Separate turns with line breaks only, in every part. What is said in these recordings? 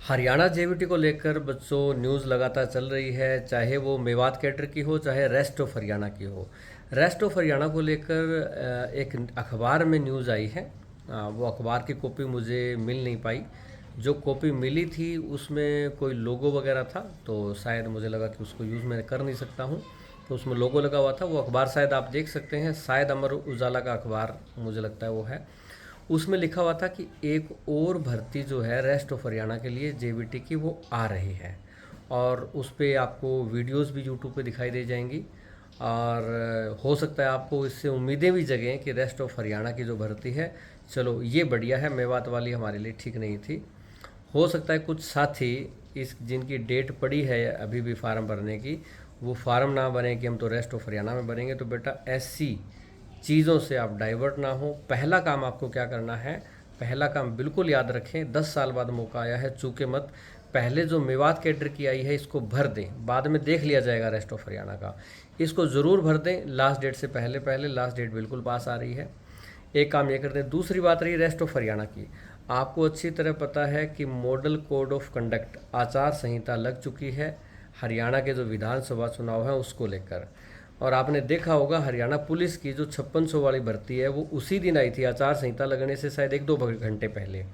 Haryana JVT को लेकर बच्चों न्यूज़ लगातार चल रही है, चाहे वो मेवात कैडर की हो चाहे रेस्ट ऑफ हरियाणा की हो। रेस्ट ऑफ हरियाणा को लेकर एक अखबार में न्यूज़ आई है। वो अखबार की कॉपी मुझे मिल नहीं पाई। जो कॉपी मिली थी उसमें कोई लोगो वगैरह था, तो शायद मुझे लगा कि उसको यूज़ मैं कर नहीं सकता हूँ, तो उसमें लोगो लगा हुआ था। वो अखबार शायद आप देख सकते हैं, शायद अमर उजाला का अखबार मुझे लगता है वो है। उसमें लिखा हुआ था कि एक और भर्ती जो है रेस्ट ऑफ हरियाणा के लिए जेवीटी की वो आ रही है, और उस पर आपको वीडियोस भी यूट्यूब पे दिखाई दे जाएंगी। और हो सकता है आपको इससे उम्मीदें भी जगें कि रेस्ट ऑफ हरियाणा की जो भर्ती है, चलो ये बढ़िया है, मेवात वाली हमारे लिए ठीक नहीं थी। हो सकता है कुछ साथी इस जिनकी डेट पड़ी है अभी भी फार्म भरने की, वो फार्म ना भरें कि हम तो रेस्ट ऑफ हरियाणा में भरेंगे। तो बेटा ऐसी चीज़ों से आप डाइवर्ट ना हो। पहला काम आपको क्या करना है, पहला काम बिल्कुल याद रखें, 10 साल बाद मौका आया है, चूके मत। पहले जो मेवात कैडर की आई है इसको भर दें, बाद में देख लिया जाएगा रेस्ट ऑफ हरियाणा का। इसको ज़रूर भर दें लास्ट डेट से पहले पहले, लास्ट डेट बिल्कुल पास आ रही है। एक काम ये करते हैं। दूसरी बात रही रेस्ट ऑफ हरियाणा की। आपको अच्छी तरह पता है कि मॉडल कोड ऑफ कंडक्ट आचार संहिता लग चुकी है हरियाणा के जो विधानसभा चुनाव हैं उसको लेकर। और आपने देखा होगा हरियाणा पुलिस की जो 5600 वाली भर्ती है वो उसी दिन आई थी, आचार संहिता लगने से शायद 1-2 घंटे पहले।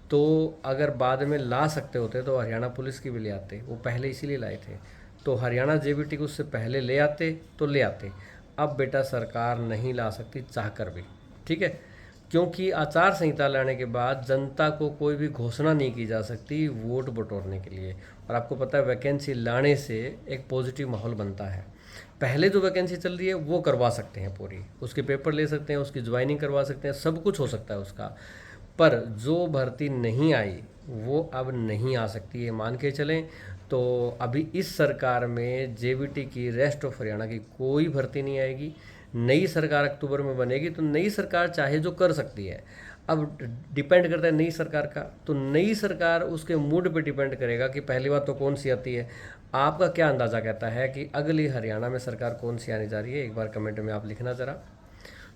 तो अगर बाद में ला सकते होते तो हरियाणा पुलिस की भी ले आते, वो पहले इसीलिए लाए थे। तो हरियाणा जेबीटी को उससे पहले ले आते तो ले आते। अब बेटा सरकार नहीं ला सकती चाहकर भी, ठीक है, क्योंकि आचार संहिता लाने के बाद जनता को कोई भी घोषणा नहीं की जा सकती वोट बटोरने के लिए। और आपको पता है वैकेंसी लाने से एक पॉजिटिव माहौल बनता है। पहले जो वैकेंसी चल रही है वो करवा सकते हैं पूरी, उसके पेपर ले सकते हैं, उसकी ज्वाइनिंग करवा सकते हैं, सब कुछ हो सकता है उसका। पर जो भर्ती नहीं आई वो अब नहीं आ सकती है, मान के चलें। तो अभी इस सरकार में जेवीटी की रेस्ट ऑफ हरियाणा की कोई भर्ती नहीं आएगी। नई सरकार अक्टूबर में बनेगी तो नई सरकार चाहे जो कर सकती है। अब डिपेंड करता है नई सरकार का, तो नई सरकार उसके मूड पे डिपेंड करेगा कि पहली बात तो कौन सी आती है। आपका क्या अंदाज़ा कहता है कि अगली हरियाणा में सरकार कौन सी आने जा रही है, एक बार कमेंट में आप लिखना ज़रा।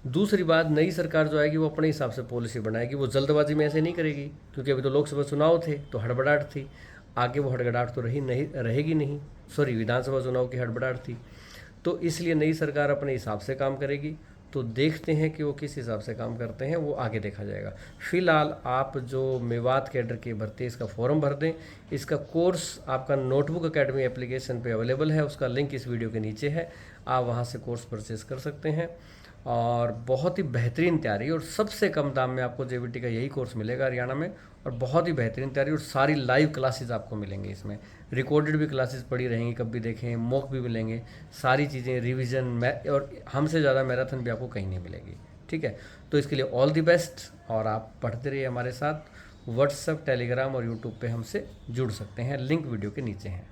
दूसरी बात, नई सरकार जो आएगी वो अपने हिसाब से पॉलिसी बनाएगी, वो जल्दबाजी में ऐसे नहीं करेगी, क्योंकि अभी तो लोकसभा चुनाव थे तो हड़बड़ाहट थी। आगे वो हड़बड़ाहट तो रही नहीं, रहेगी नहीं, सॉरी विधानसभा चुनाव की हड़बड़ाहट थी। तो इसलिए नई सरकार अपने हिसाब से काम करेगी। तो देखते हैं कि वो किस हिसाब से काम करते हैं, वो आगे देखा जाएगा। फिलहाल आप जो मेवात कैडर की भर्ती इसका फॉर्म भर दें। इसका कोर्स आपका नोटबुक एकेडमी एप्लीकेशन पे अवेलेबल है, उसका लिंक इस वीडियो के नीचे है, आप वहाँ से कोर्स परचेज कर सकते हैं। और बहुत ही बेहतरीन तैयारी और सबसे कम दाम में आपको जेवीटी का यही कोर्स मिलेगा हरियाणा में। और बहुत ही बेहतरीन तैयारी और सारी लाइव क्लासेस आपको मिलेंगी इसमें, रिकॉर्डेड भी क्लासेस पड़ी रहेंगी, कब भी देखें, मॉक भी मिलेंगे, सारी चीज़ें रिवीजन और हमसे ज़्यादा मैराथन भी आपको कहीं नहीं मिलेगी, ठीक है। तो इसके लिए ऑल द बेस्ट, और आप पढ़ते रहिए हमारे साथ। व्हाट्सएप, टेलीग्राम और यूट्यूब पे हमसे जुड़ सकते हैं, लिंक वीडियो के नीचे हैं।